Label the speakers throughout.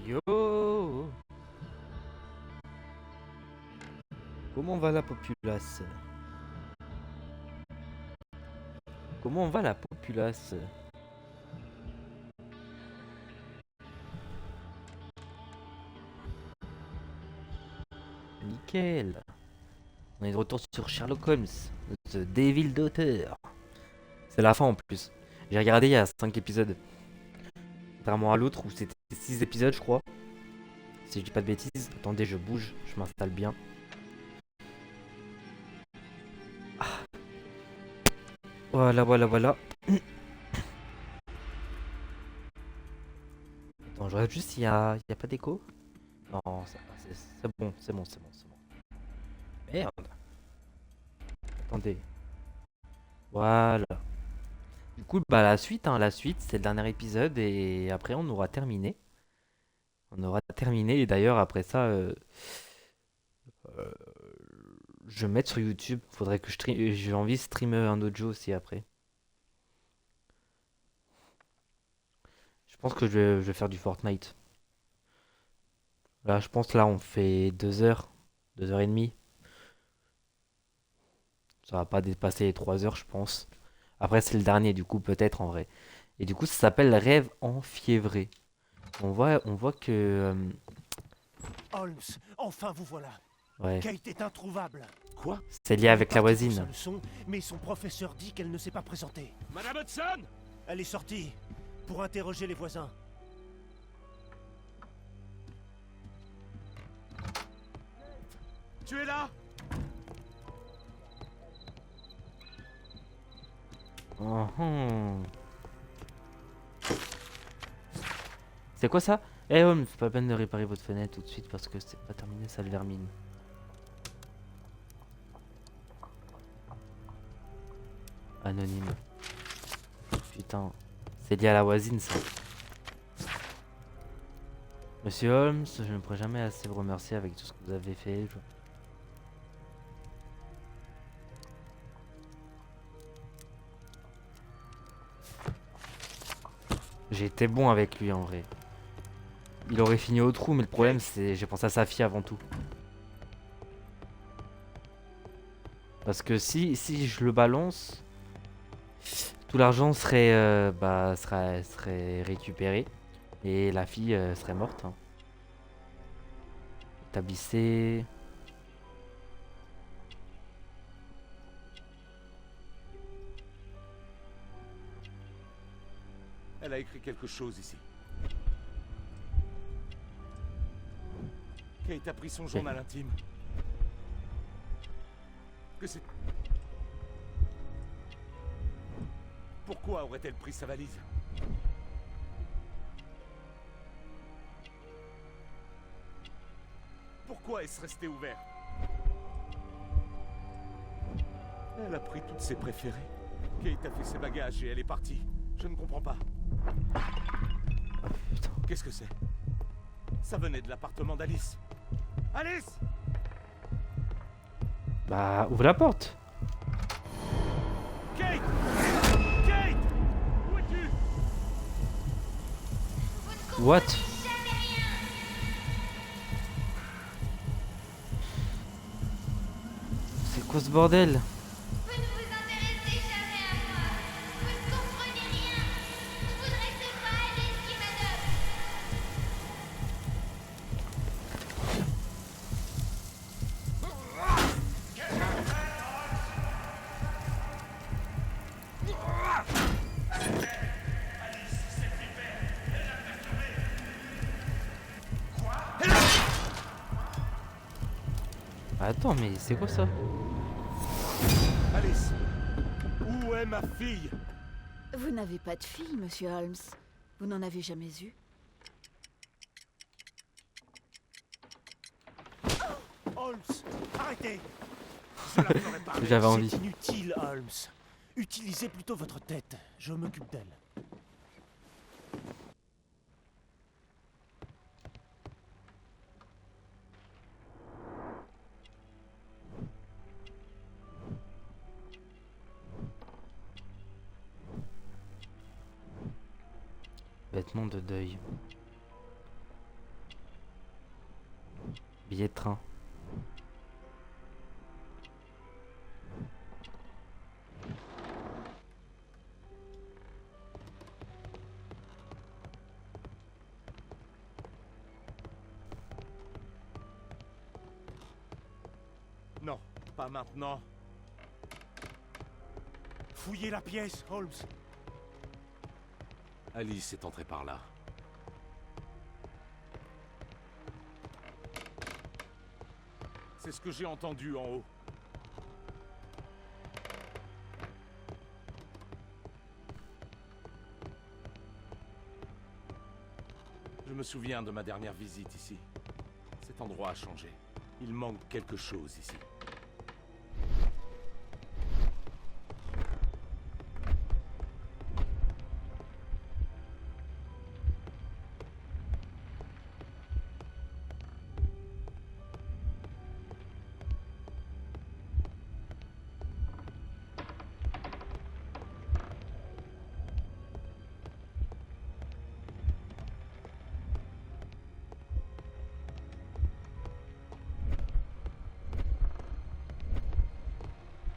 Speaker 1: Yo! Comment va la populace? Comment va la populace? Nickel! On est de retour sur Sherlock Holmes, The Devil Daughter. C'est la fin en plus. J'ai regardé il y a 5 épisodes. Contrairement à l'autre où c'était 6 épisodes, je crois. Si je dis pas de bêtises. Attendez, je bouge, je m'installe bien. Voilà, voilà, voilà. Attends, je regarde juste s'il y a pas d'écho. Non, c'est bon, c'est bon, c'est bon, c'est bon. Merde. Attendez. Voilà. Du coup, bah la suite, c'est le dernier épisode et après on aura terminé. On aura terminé et d'ailleurs après ça, euh, je vais mettre sur YouTube. Faudrait que je stream. J'ai envie de streamer un autre jeu aussi après. Je pense que je vais faire du Fortnite. Là, je pense là on fait 2 heures, 2 heures et demie. Ça va pas dépasser les 3 heures, je pense. Après c'est le dernier du coup peut-être en vrai. Et du coup ça s'appelle Rêve enfiévré. On voit que
Speaker 2: Holmes, enfin vous voilà.
Speaker 1: ouais,
Speaker 2: Kate est introuvable. Quoi?
Speaker 1: c'est lié
Speaker 2: Elle est
Speaker 1: avec la
Speaker 2: partie pour
Speaker 1: voisine.
Speaker 2: sa leçon, mais son professeur dit qu'elle ne s'est pas présentée.
Speaker 3: Madame Hudson!
Speaker 2: Elle est sortie pour interroger les voisins.
Speaker 3: Tu es là?
Speaker 1: Oh, oh. C'est quoi ça? Eh Holmes, c'est pas la peine de réparer votre fenêtre tout de suite parce que c'est pas terminé, ça le vermine. Anonyme. Putain, c'est lié à la voisine ça. Monsieur Holmes, je ne pourrai jamais assez vous remercier avec tout ce que vous avez fait. J'ai été bon avec lui en vrai. Il aurait fini au trou, mais le problème c'est j'ai pensé à sa fille avant tout. Parce que si je le balance, tout l'argent serait récupéré et la fille serait morte, hein. Établissez.
Speaker 3: Elle a écrit quelque chose ici. Kate a pris son journal intime. Que c'est... Pourquoi aurait-elle pris sa valise? Pourquoi est-ce resté ouvert? Elle a pris toutes ses préférées. Kate a fait ses bagages et elle est partie. Je ne comprends pas.
Speaker 1: Putain.
Speaker 3: Qu'est-ce que c'est? Ça venait de l'appartement d'Alice. Alice!
Speaker 1: Bah, ouvre la porte.
Speaker 3: Kate! Kate! Où es-tu?
Speaker 1: What? C'est quoi ce bordel?
Speaker 4: Vous ne vous intéressez jamais à moi. Vous ne comprenez rien. Ne vous dressez pas à Alice qui m'adopte.
Speaker 1: Attends, mais c'est quoi ça?
Speaker 3: Alice! Où est ma fille?
Speaker 5: Vous n'avez pas de fille, monsieur Holmes. Vous n'en avez jamais eu.
Speaker 2: Holmes, arrêtez. Cela ferait parler.
Speaker 1: J'avais envie.
Speaker 2: C'est inutile, Holmes. Utilisez plutôt votre tête. Je m'occupe d'elle.
Speaker 1: Vêtements de deuil. Billet de train.
Speaker 3: Non, pas maintenant.
Speaker 2: Fouillez la pièce, Holmes.
Speaker 3: Alice est entrée par là. C'est ce que j'ai entendu en haut. Je me souviens de ma dernière visite ici. Cet endroit a changé. Il manque quelque chose ici.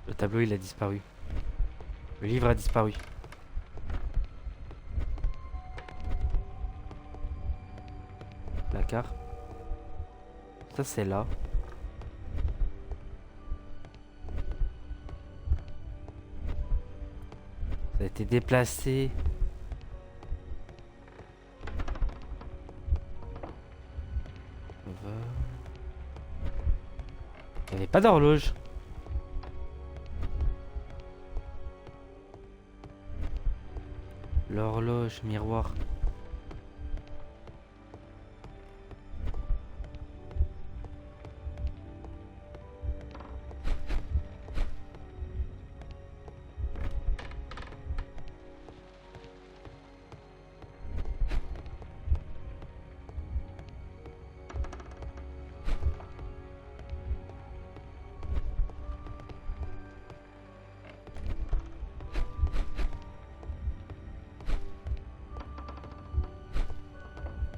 Speaker 1: Le tableau il a disparu. Le livre a disparu. Placard. Ça c'est là. Ça a été déplacé. Il n'y avait pas d'horloge. L'horloge, miroir.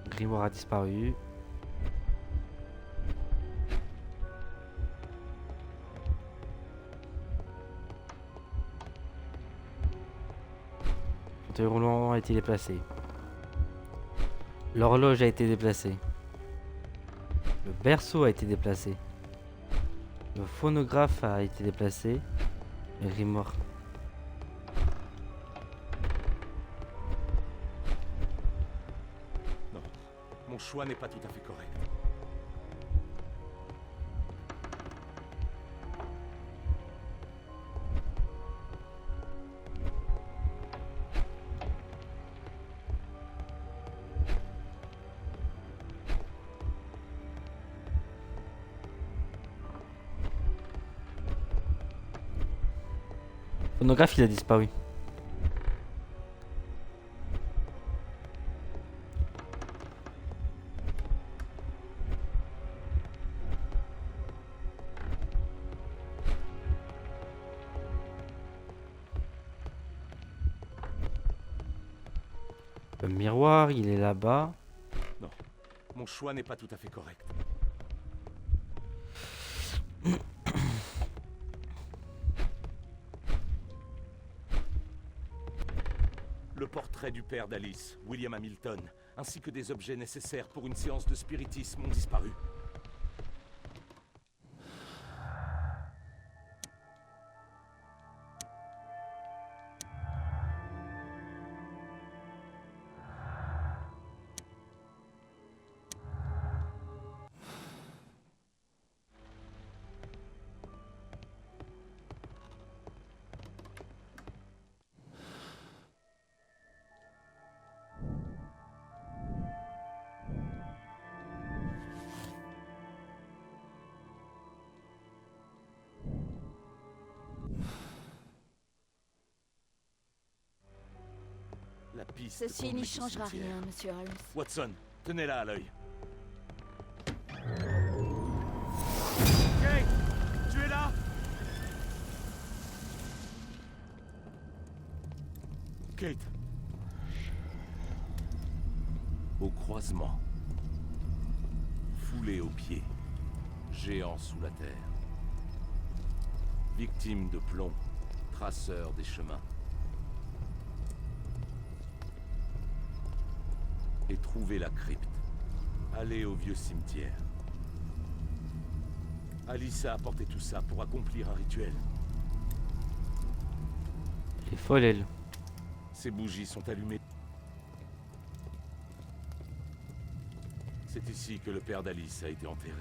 Speaker 1: Grimoire a disparu. Le fauteuil roulant a été déplacé. L'horloge a été déplacée. Le berceau a été déplacé. Le phonographe a été déplacé. Le grimoire.
Speaker 3: Mon choix n'est pas tout à fait correct.
Speaker 1: Le phonographe il a disparu. Le miroir, il est là-bas.
Speaker 3: Non, mon choix n'est pas tout à fait correct. Le portrait du père d'Alice, William Hamilton, ainsi que des objets nécessaires pour une séance de spiritisme ont disparu. La piste
Speaker 5: Ceci
Speaker 3: conduit
Speaker 5: n'y
Speaker 3: au
Speaker 5: changera
Speaker 3: cimetière.
Speaker 5: rien, monsieur Holmes.
Speaker 3: Watson, tenez-la à l'œil. Kate, tu es là? Kate. Au croisement. Foulée aux pieds. Géant sous la terre. Victime de plomb. Traceur des chemins. Et trouver la crypte. Aller au vieux cimetière. Alice a apporté tout ça pour accomplir un rituel.
Speaker 1: Elle est folle, elle.
Speaker 3: Ces bougies sont allumées. C'est ici que le père d'Alice a été enterré.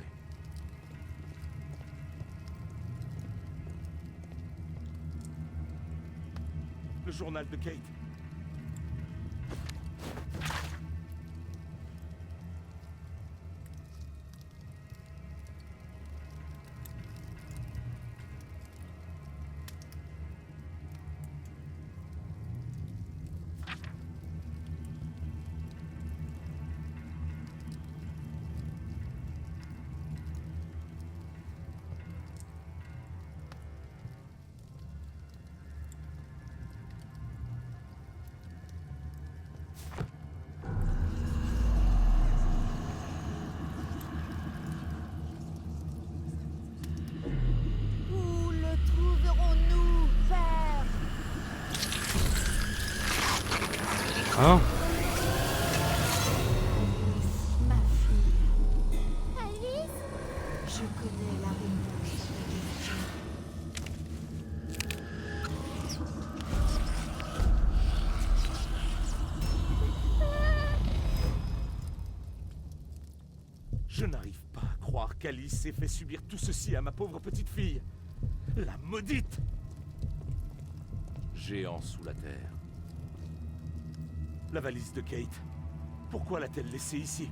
Speaker 3: Le journal de Kate.
Speaker 5: Où le trouverons-nous, père?
Speaker 1: Hein?
Speaker 5: Ma fille,
Speaker 4: Alice?
Speaker 5: je connais la réponse à ta question.
Speaker 3: Je n'arrive pas à croire qu'Alice ait fait subir tout ceci à ma pauvre petite fille. La maudite! Géant sous la terre. La valise de Kate. Pourquoi l'a-t-elle laissée ici?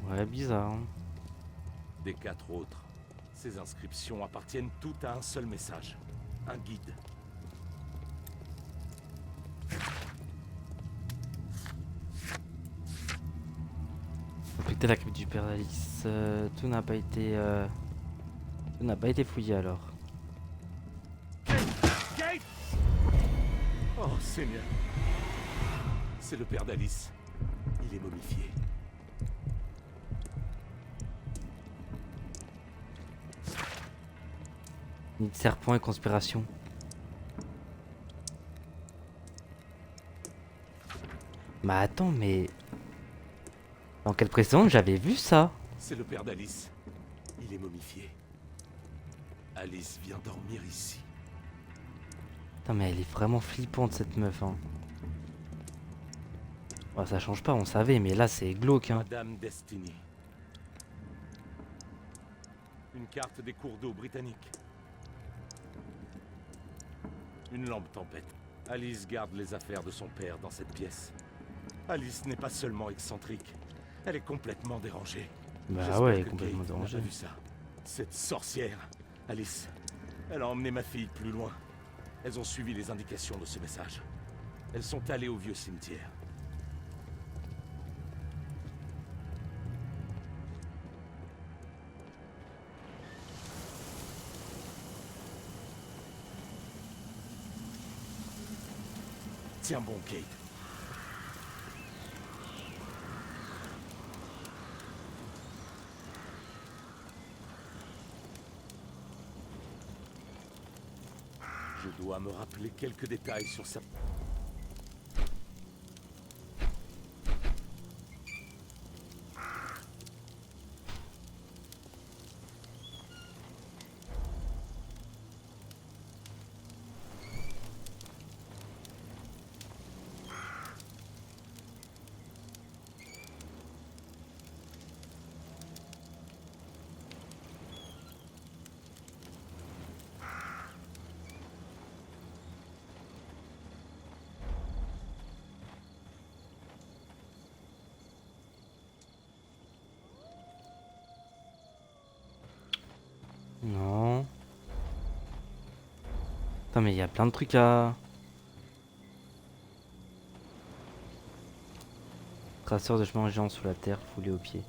Speaker 1: Ouais, bizarre. Hein.
Speaker 3: Des 4 autres, ces inscriptions appartiennent toutes à un seul message. Un guide.
Speaker 1: Respecter la crypte du père d'Alice. Tout n'a pas été... Tout n'a pas été fouillé alors.
Speaker 3: Kate! Oh Seigneur. C'est le père d'Alice. Il est momifié.
Speaker 1: Nid de serpent et conspiration. Bah attends, mais... Dans quelle précédente j'avais vu ça?
Speaker 3: C'est le père d'Alice. Il est momifié. Alice vient dormir ici.
Speaker 1: Putain, mais elle est vraiment flippante cette meuf. Hein. Bah, ça change pas, on savait, mais là c'est glauque. Hein.
Speaker 3: Madame Destiny. Une carte des cours d'eau britanniques. Une lampe tempête. Alice garde les affaires de son père dans cette pièce. Alice n'est pas seulement excentrique, elle est complètement dérangée.
Speaker 1: Bah
Speaker 3: J'espère
Speaker 1: ouais, elle est
Speaker 3: que
Speaker 1: complètement
Speaker 3: Kate n'a
Speaker 1: dérangée.
Speaker 3: pas vu ça. Cette sorcière, Alice, elle a emmené ma fille plus loin. Elles ont suivi les indications de ce message. Elles sont allées au vieux cimetière. Tiens bon, Kate. Je dois me rappeler quelques détails sur sa...
Speaker 1: Non. Putain, mais il y a plein de trucs à... Traceur de chemin géant sous la terre, foulé aux pieds.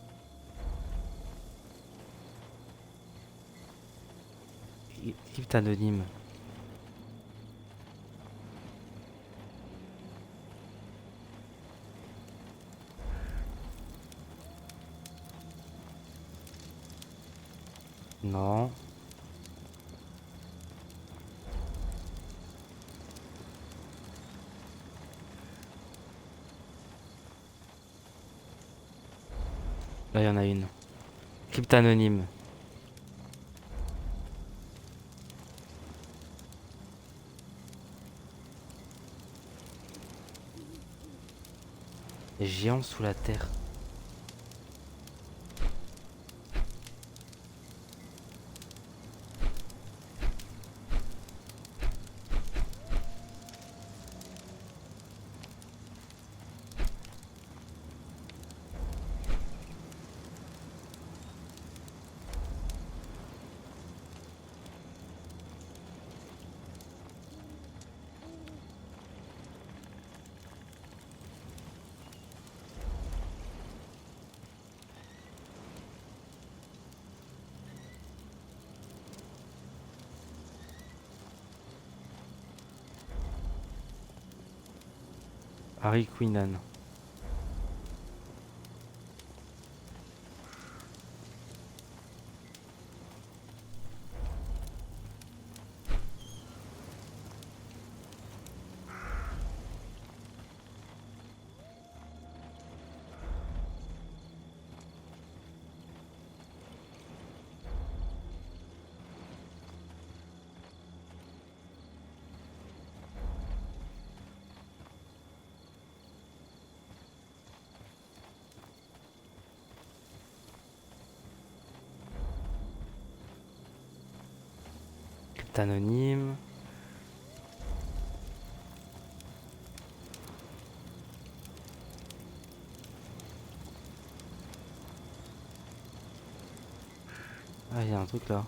Speaker 1: Crypte anonyme. Non. Là, il y en a une. Crypte anonyme. Les géants sous la terre. Harry Quinnan. Crypte anonyme. Ah, il y a un truc là.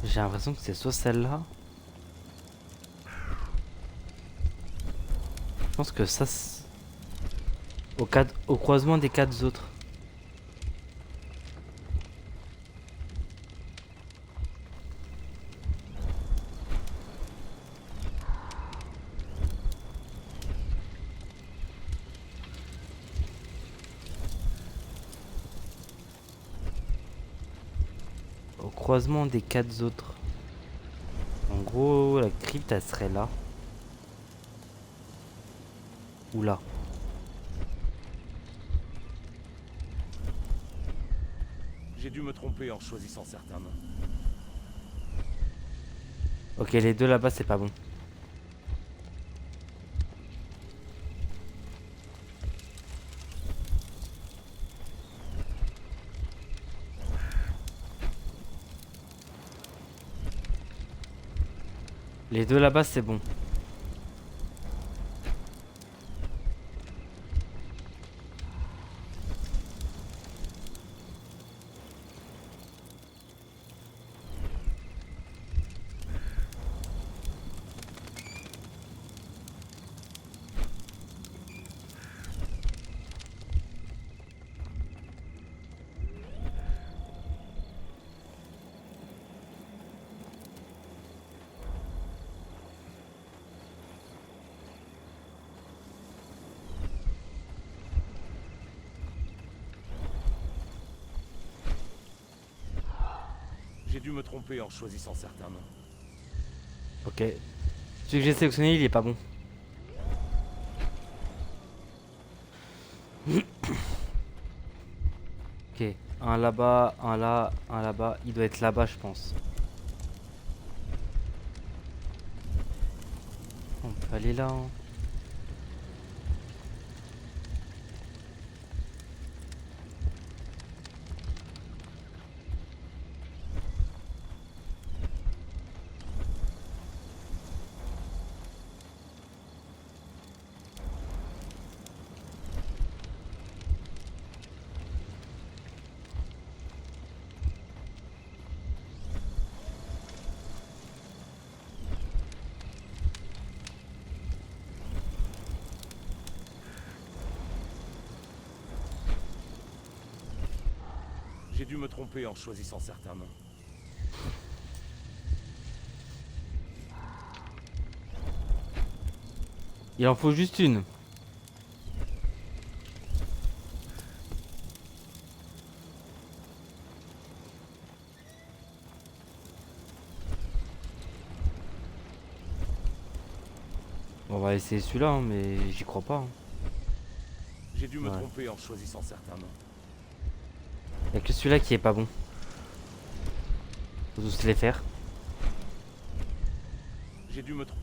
Speaker 1: J'ai l'impression que c'est soit celle-là. Je pense que ça, au croisement des quatre autres. Au croisement des quatre autres. En gros, la crypte, elle serait là. Ou là.
Speaker 3: J'ai dû me tromper en choisissant certains noms.
Speaker 1: Ok, les deux là-bas, c'est pas bon. Les deux là-bas, c'est bon.
Speaker 3: J'ai dû me tromper en choisissant certains noms.
Speaker 1: Ok. Celui que j'ai sélectionné, il est pas bon. Ok. Un là-bas, un là, un là-bas. Il doit être là-bas, je pense. On peut aller là. Hein.
Speaker 3: J'ai dû me tromper en choisissant certains noms.
Speaker 1: Il en faut juste une. On va essayer celui-là, hein, mais j'y crois pas. Hein.
Speaker 3: J'ai dû me
Speaker 1: Ouais.
Speaker 3: tromper en choisissant certains noms.
Speaker 1: Y'a que celui-là qui est pas bon. Faut tous les faire.
Speaker 3: J'ai dû me tromper.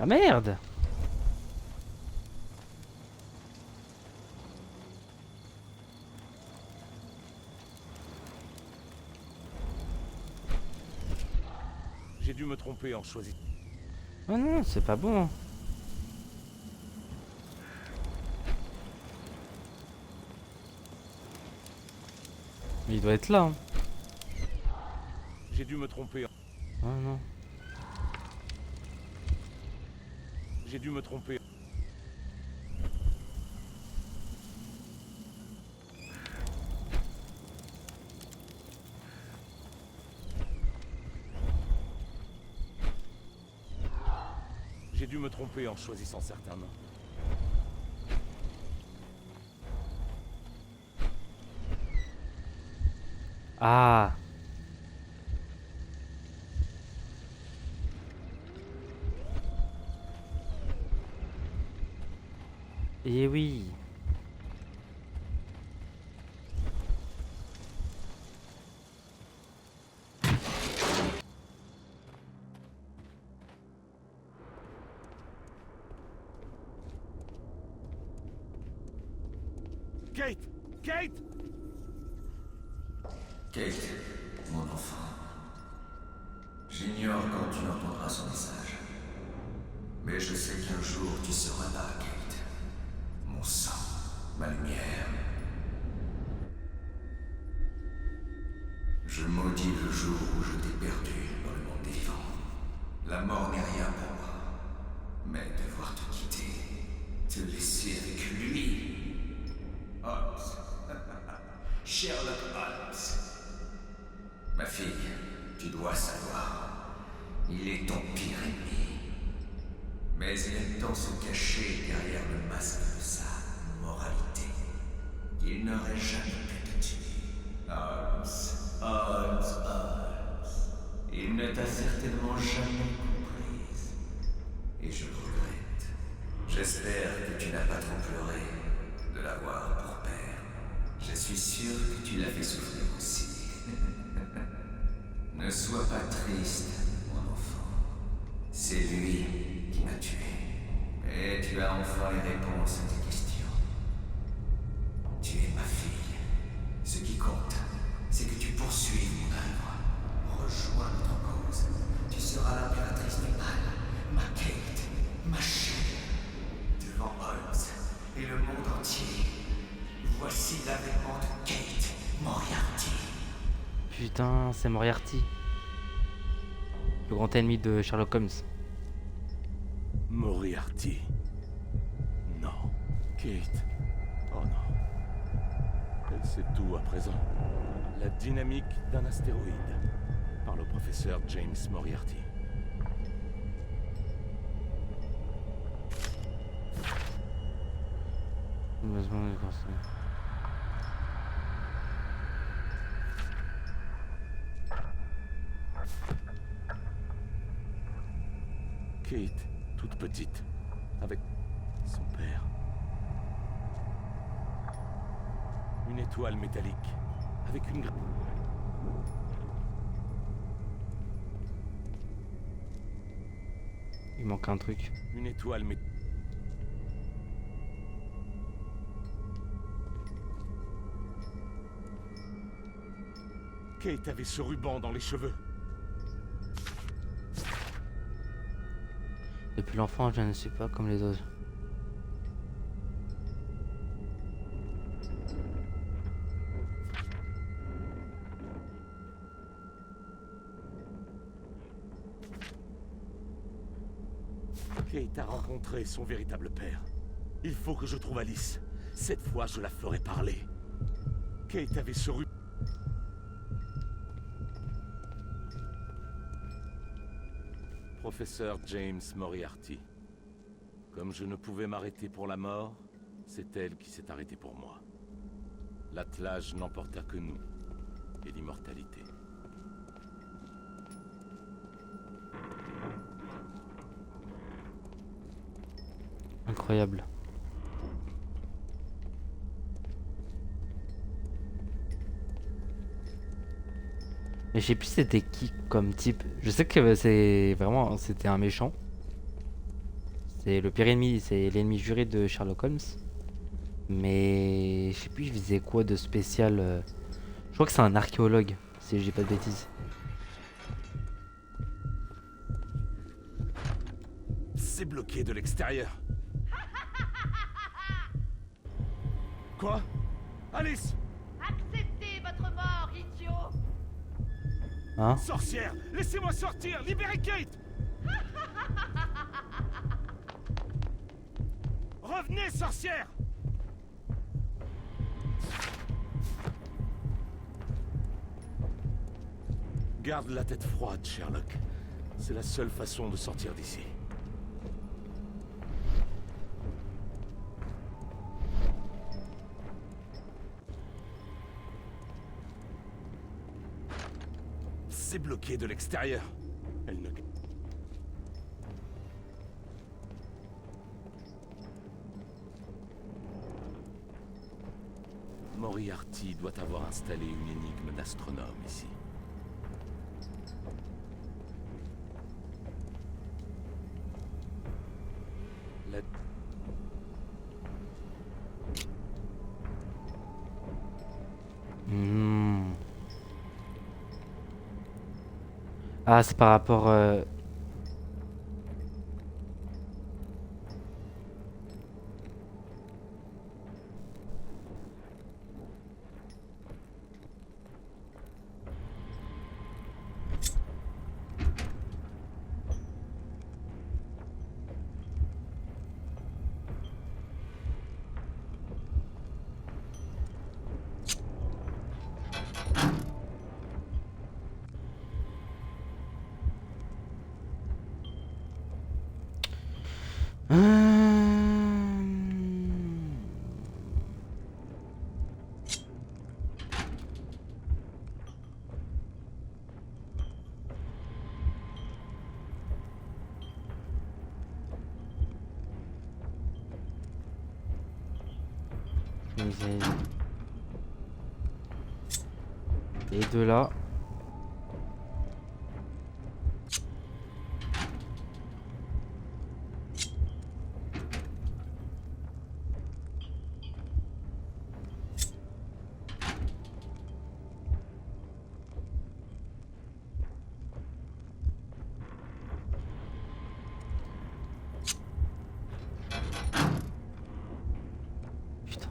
Speaker 1: Ah merde!
Speaker 3: J'ai dû me tromper en choisissant.
Speaker 1: Ah non, c'est pas bon. Hein. Mais il doit être là. Hein.
Speaker 3: J'ai dû me tromper.
Speaker 1: Ah non.
Speaker 3: J'ai dû me tromper. J'ai dû me tromper en choisissant certains noms.
Speaker 1: Ah. Eh oui.
Speaker 3: Kate! Kate!
Speaker 6: Kate, mon enfant, j'ignore quand tu entendras son message. Mais je sais qu'un jour tu seras là, Kate. Mon sang, ma lumière. Je maudis le jour où je t'ai perdu dans le monde des vivants. La mort n'est rien pour moi. Mais devoir te quitter, te laisser avec lui. Holmes. Sherlock Holmes. Ma fille, tu dois savoir, il est ton pire ennemi. Mais il aime tant se cacher derrière le masque de sa moralité qu'il n'aurait jamais pu te tuer. Holmes. Il ne t'a certainement jamais comprise. Et je regrette. J'espère que tu n'as pas trop pleuré de l'avoir pour père. Je suis sûr que tu l'as fait souffrir aussi. Ne sois pas triste, mon enfant. C'est lui qui m'a tué. Et tu as enfin les réponses à tes questions. Tu es ma fille. Ce qui compte, c'est que tu poursuives mon œuvre. Rejoins notre cause. Tu seras l'impératrice du mal. Ma Kate, ma chérie. Devant Holmes et le monde entier. Voici l'avènement de Kate Moriarty.
Speaker 1: Putain, c'est Moriarty. Le grand ennemi de Sherlock Holmes.
Speaker 3: Moriarty. Non. Kate. Oh non. Elle sait tout à présent. La dynamique d'un astéroïde. Par le professeur James Moriarty. Kate, toute petite, avec son père. Une étoile métallique. Avec une...
Speaker 1: Il manque un truc.
Speaker 3: Une étoile métallique. Kate avait ce ruban dans les cheveux.
Speaker 1: Depuis l'enfant, je ne suis pas comme les autres.
Speaker 3: Kate a rencontré son véritable père. Il faut que je trouve Alice. Cette fois, je la ferai parler. Kate avait ce ruban. Professeur James Moriarty. Comme je ne pouvais m'arrêter pour la mort, c'est elle qui s'est arrêtée pour moi. L'attelage n'emporta que nous et l'immortalité.
Speaker 1: Incroyable. Mais je sais plus c'était qui comme type. Je sais que c'est vraiment c'était un méchant. C'est le pire ennemi, c'est l'ennemi juré de Sherlock Holmes. Mais je sais plus il faisait quoi de spécial. Je crois que c'est un archéologue, si je dis pas de bêtises.
Speaker 3: C'est bloqué de l'extérieur. Quoi? Alice!
Speaker 4: Acceptez votre mort, idiot.
Speaker 1: Hein?
Speaker 3: Sorcière! Laissez-moi sortir! Libérez Kate! Revenez, sorcière! Garde la tête froide, Sherlock. C'est la seule façon de sortir d'ici. C'est bloqué de l'extérieur. Elle ne... Moriarty doit avoir installé une énigme d'astronome ici. La...
Speaker 1: Hmm. Ah, c'est par rapport. Les deux là. Putain.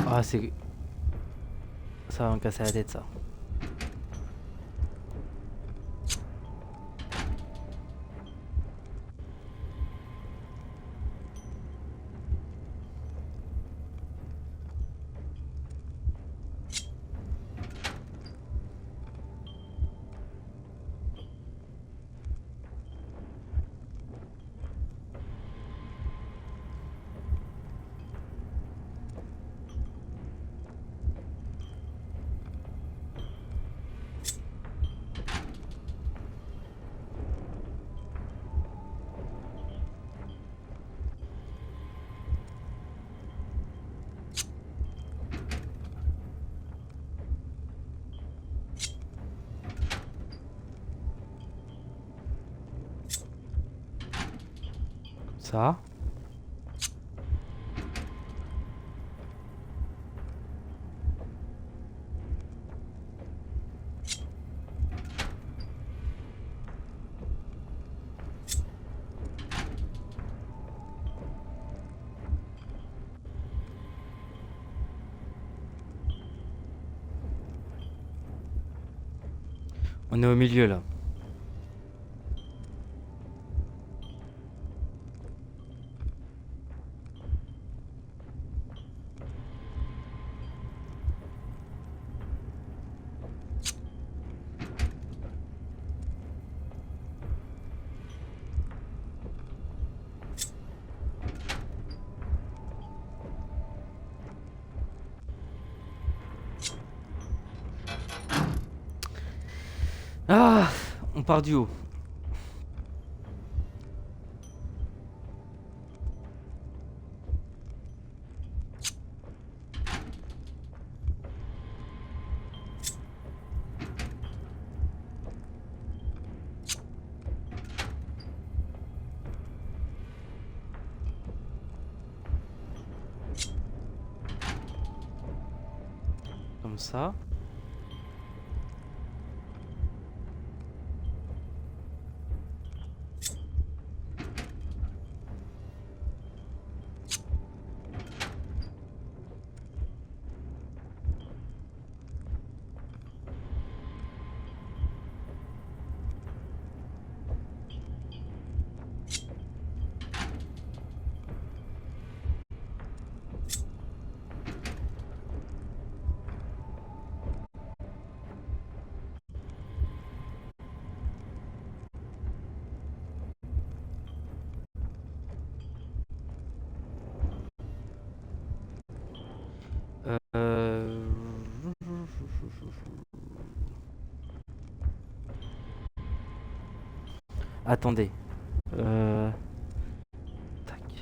Speaker 1: Ah, c'est... Ça va me casser la tête, ça. Ça. On est au milieu là. Ah, on part du haut. Comme ça. Euh... Attendez. Euh... Tac. Tac,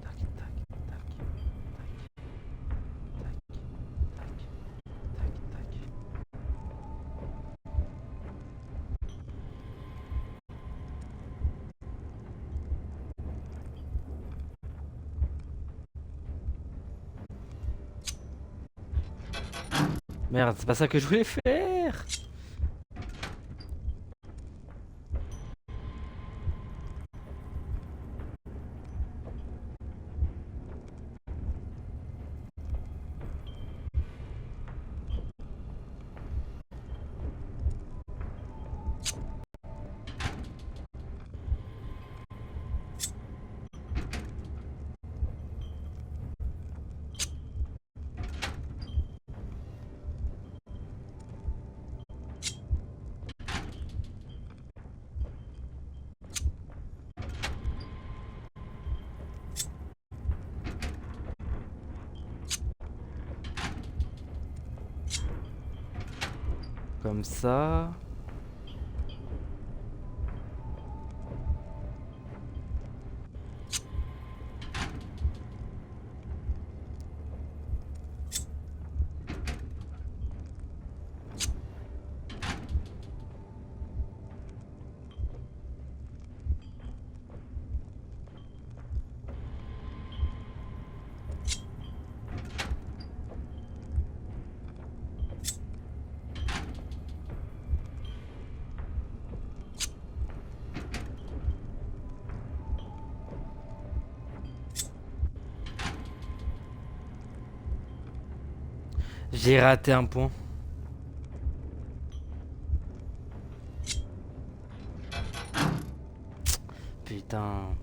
Speaker 1: tac, tac. Tac, tac, tac, tac, tac. Merde, c'est pas ça que je voulais faire. Comme ça. J'ai raté un point. Putain.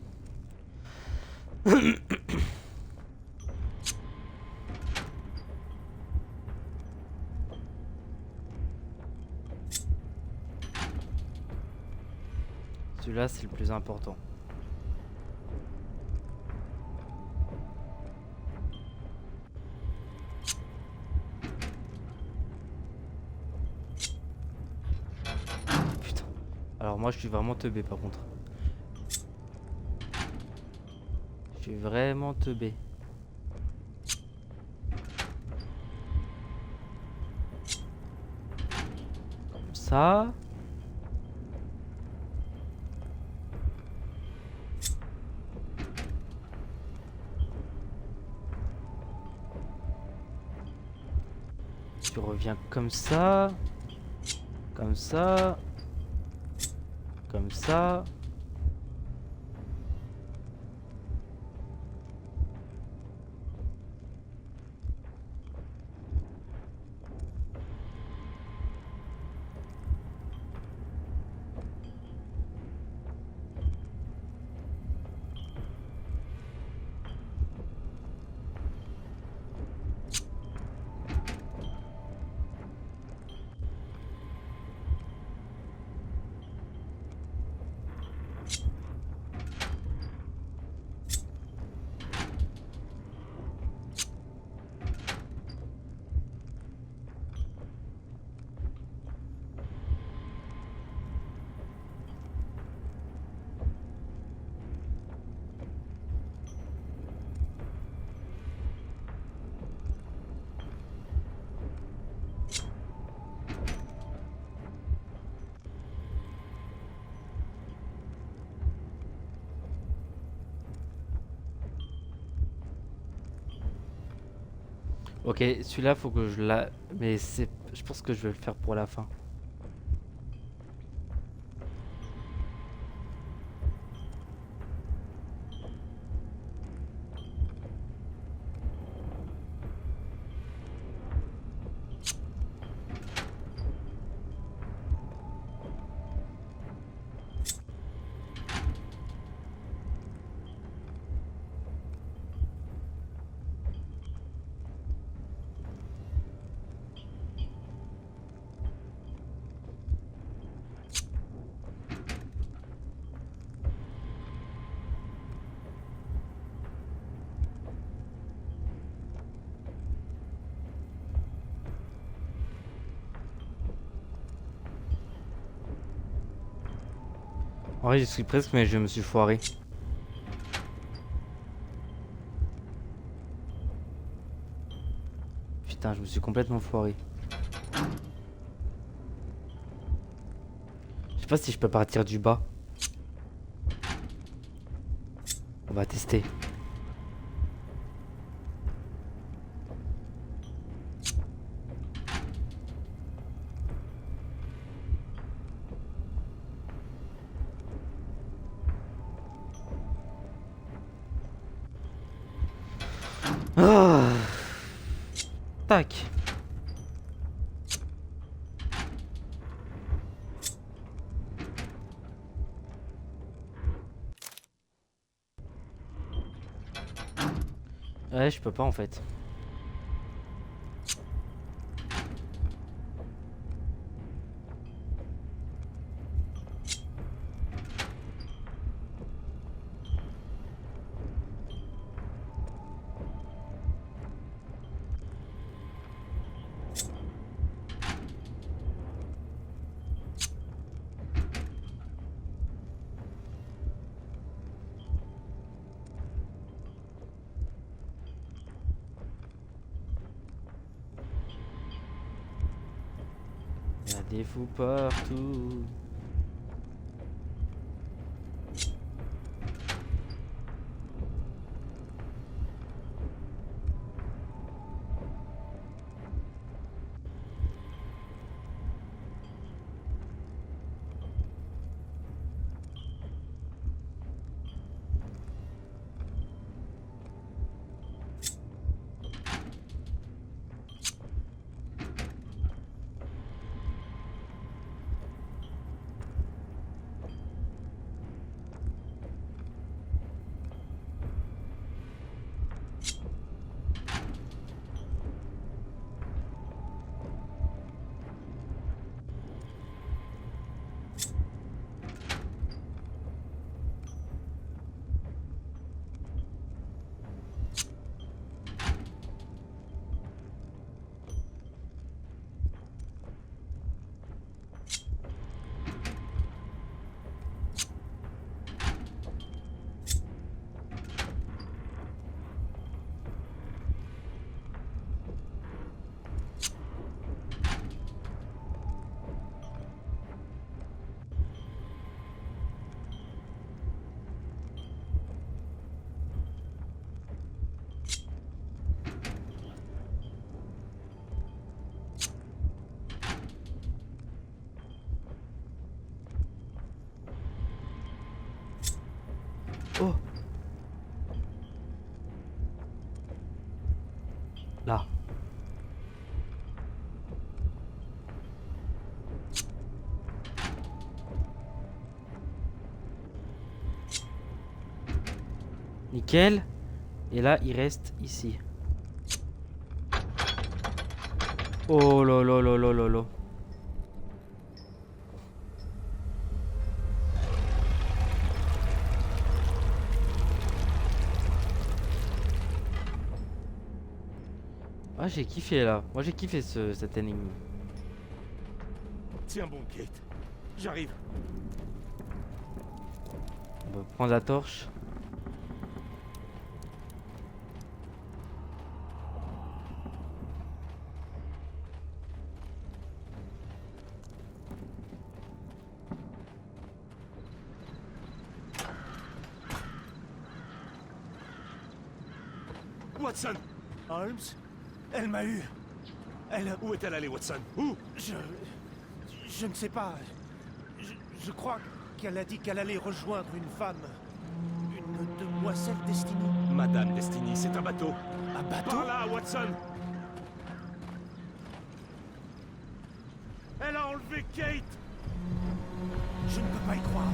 Speaker 1: Celui-là, c'est le plus important. Putain. Alors moi, je suis vraiment teubé par contre. Je suis vraiment teubé. Comme ça. Tu reviens comme ça. Comme ça. Comme ça. Ok, celui-là faut que je la... Mais c'est... Je pense que je vais le faire pour la fin. En vrai, j'y suis presque, mais je me suis foiré. Putain, je me suis complètement foiré. Je sais pas si je peux partir du bas. On va tester. Ah. Tac. Ouais, je peux pas en fait. Il y a des fous partout. Nickel. Et là, il reste ici. Oh là là là là là là. Ah, j'ai kiffé là. Moi, j'ai kiffé cette énigme.
Speaker 3: Tiens bon, Kate. J'arrive.
Speaker 1: On va prendre la torche.
Speaker 3: Watson!
Speaker 2: Holmes, elle m'a eu. Elle...
Speaker 3: Où est-elle allée, Watson? Où?
Speaker 2: Je ne sais pas. Je crois qu'elle a dit qu'elle allait rejoindre une femme. Une demoiselle destinée.
Speaker 3: Madame Destiny, c'est un bateau.
Speaker 2: Un bateau?
Speaker 3: Par là, Watson! Elle a enlevé Kate!
Speaker 2: Je ne peux pas y croire.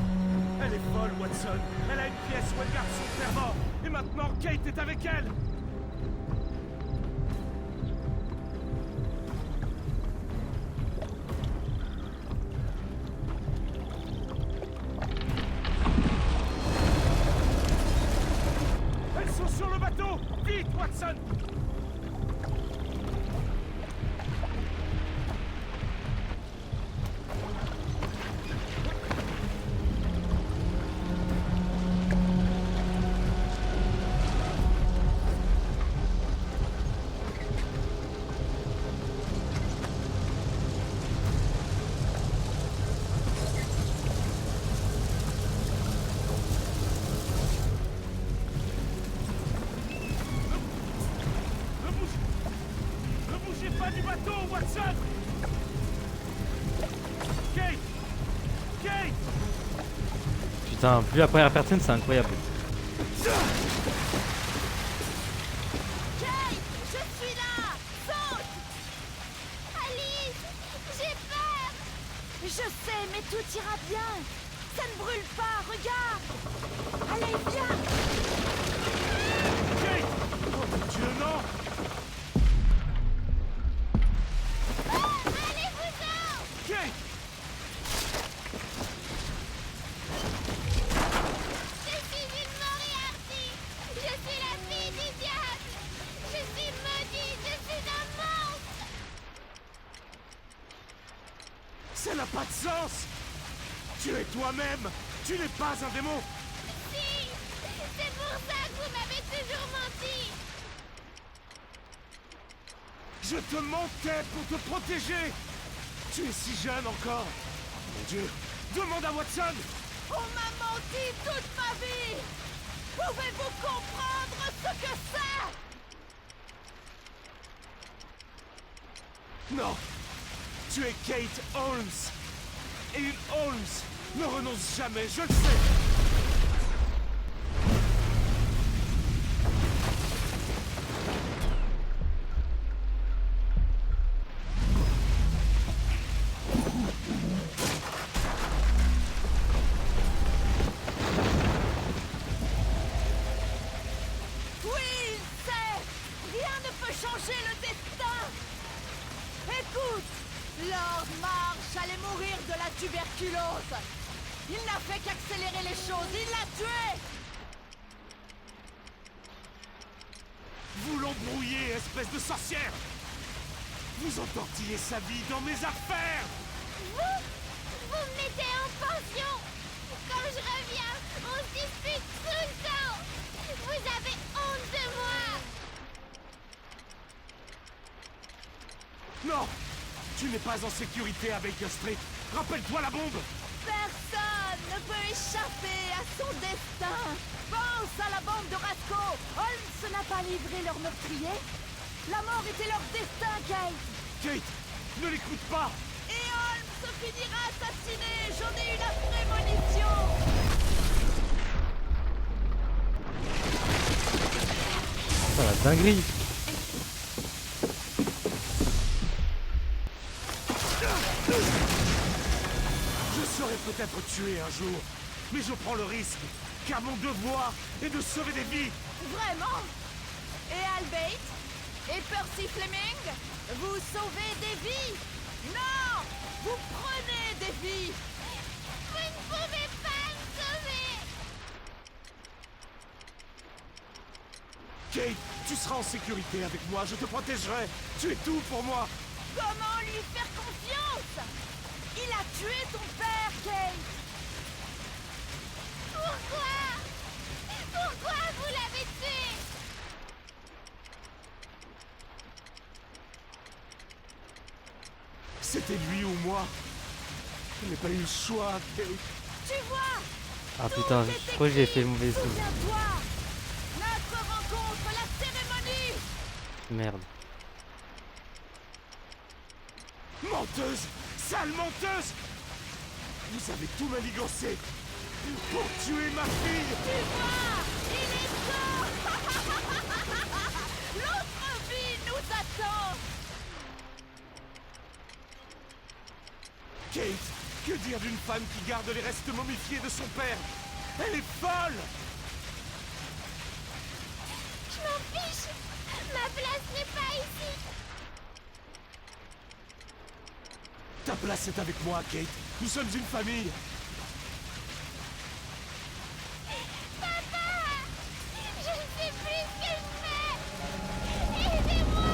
Speaker 3: Elle est folle, Watson. Elle a une pièce où elle garde son père mort. Et maintenant, Kate est avec elle. Elles sont sur le bateau. Vite, Watson. Ne bougez pas du bateau, Watson! Kate! Kate!
Speaker 1: Putain, vu la première personne, c'est incroyable.
Speaker 4: Kate, je suis là! Saute! Alice, j'ai peur!
Speaker 5: Je sais, mais tout ira bien. Ça ne brûle pas, regarde. Allez, viens.
Speaker 3: Kate! Oh mon Dieu, non!
Speaker 4: Allez-vous-en!
Speaker 3: Kate!
Speaker 4: Je suis une Moriarty! Je suis la fille du diable! Je suis maudite! Je suis un monstre!
Speaker 3: Ça n'a pas de sens! Tu es toi-même! Tu n'es pas un démon!
Speaker 4: Si! C'est pour ça que vous m'avez toujours menti!
Speaker 3: Je te mentais pour te protéger! Tu es si jeune encore! Mon Dieu! Demande à Watson!
Speaker 5: On m'a menti toute ma vie. Pouvez-vous comprendre ce que c'est?
Speaker 3: Non! Tu es Kate Holmes! Et une Holmes ne renonce jamais, je le sais!
Speaker 5: Oui, c'est. Rien ne peut changer le destin. Écoute, Lord Marsh allait mourir de la tuberculose. Il n'a fait qu'accélérer les choses. Il l'a tué.
Speaker 3: Vous l'embrouillez, espèce de sorcière! Vous entortillez sa vie dans mes affaires!
Speaker 4: Vous me mettez en pension! Quand je reviens, on se dispute tout le temps! Vous avez honte de moi!
Speaker 3: Non! Tu n'es pas en sécurité à Baker Street! Rappelle-toi la bombe!
Speaker 5: Personne ne peut échapper à son destin. Pense à la bande de Rasco. Holmes n'a pas livré leur meurtrier. La mort était leur destin, Kate.
Speaker 3: Kate! Ne l'écoute pas!
Speaker 5: Et Holmes finira assassiné. J'en ai eu la prémonition.
Speaker 1: Ça la dinguerie.
Speaker 3: Je serai peut-être tué un jour,
Speaker 2: mais je prends le risque, car mon devoir est de sauver des vies.
Speaker 5: Vraiment? Et Albeit? Et Percy Fleming? Vous sauvez des vies? Non! Vous prenez des vies!
Speaker 4: Vous ne pouvez pas me sauver.
Speaker 2: Kate, tu seras en sécurité avec moi, je te protégerai. Tu es tout pour moi.
Speaker 5: Comment lui faire confiance? Il a tué ton père, Kate!
Speaker 4: Pourquoi? Pourquoi vous l'avez tué?
Speaker 2: C'était lui ou moi. Je n'ai pas eu le choix, Kate.
Speaker 5: Tu vois?
Speaker 1: Ah putain, je crois que j'ai fait le mauvais signe.
Speaker 5: Souviens-toi! Notre rencontre, la cérémonie!
Speaker 1: Merde.
Speaker 2: Menteuse! Sale menteuse! Vous avez tout manigancé pour tuer ma fille!
Speaker 5: Tu vois? Il est sort! L'autre vie nous attend!
Speaker 2: Kate, que dire d'une femme qui garde les restes momifiés de son père? Elle est folle!
Speaker 4: Je m'en fiche. Ma place n'est pas ici.
Speaker 2: Ta place est avec moi, Kate. Nous sommes une famille.
Speaker 4: Papa! Je ne sais plus ce que je fais. Aidez-moi!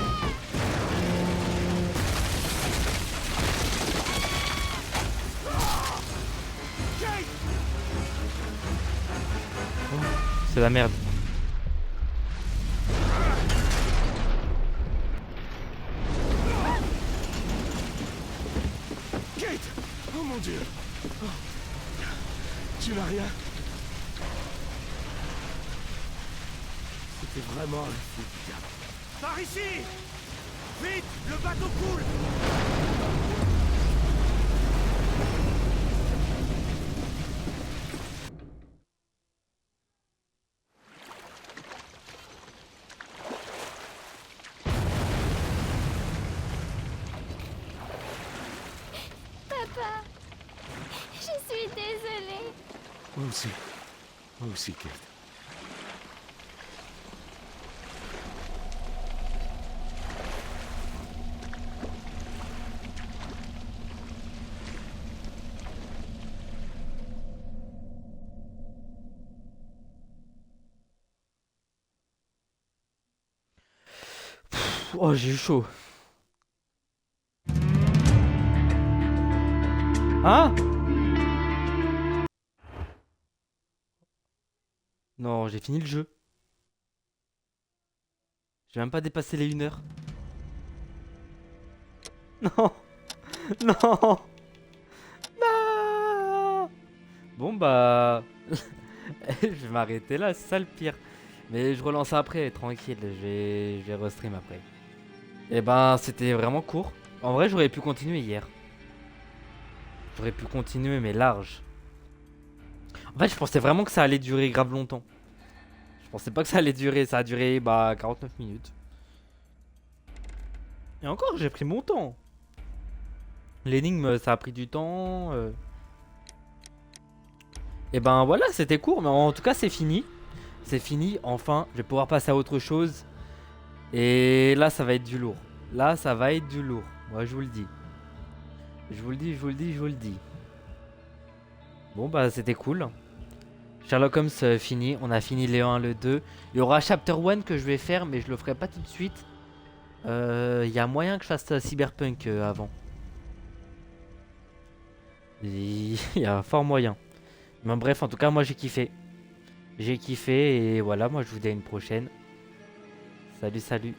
Speaker 2: Kate!
Speaker 1: C'est la merde.
Speaker 2: Kate! Oh mon Dieu! Oh. Tu n'as rien? C'était vraiment un fou de diable. Par ici! Vite! Le bateau coule!
Speaker 4: Papa! Je suis désolée.
Speaker 2: Moi aussi. Moi aussi, Kate.
Speaker 1: Oh, j'ai eu chaud. Hein? Non, j'ai fini le jeu. J'ai même pas dépassé les 1 heure. Non. Non. Non. Bon bah... je vais m'arrêter là, c'est ça le pire. Mais je relance après, tranquille, je vais restream après. Et ben, c'était vraiment court. En vrai, j'aurais pu continuer hier. J'aurais pu continuer, mais large. En fait, je pensais vraiment que ça allait durer grave longtemps. Je pensais pas que ça allait durer. Ça a duré, bah, 49 minutes. Et encore, j'ai pris mon temps. L'énigme, ça a pris du temps. Et ben, voilà, c'était court. Mais en tout cas, c'est fini. C'est fini, enfin. Je vais pouvoir passer à autre chose. Et là, ça va être du lourd. Là, ça va être du lourd. Moi, je vous le dis. Je vous le dis, je vous le dis, je vous le dis. Bon, bah, c'était cool. Sherlock Holmes fini. On a fini le 1, le 2. Il y aura Chapter 1 que je vais faire, mais je le ferai pas tout de suite. Il y a moyen que je fasse Cyberpunk avant. Il y a fort moyen. Mais bref, en tout cas, moi, j'ai kiffé. J'ai kiffé et voilà, moi, je vous dis à une prochaine. Salut, salut.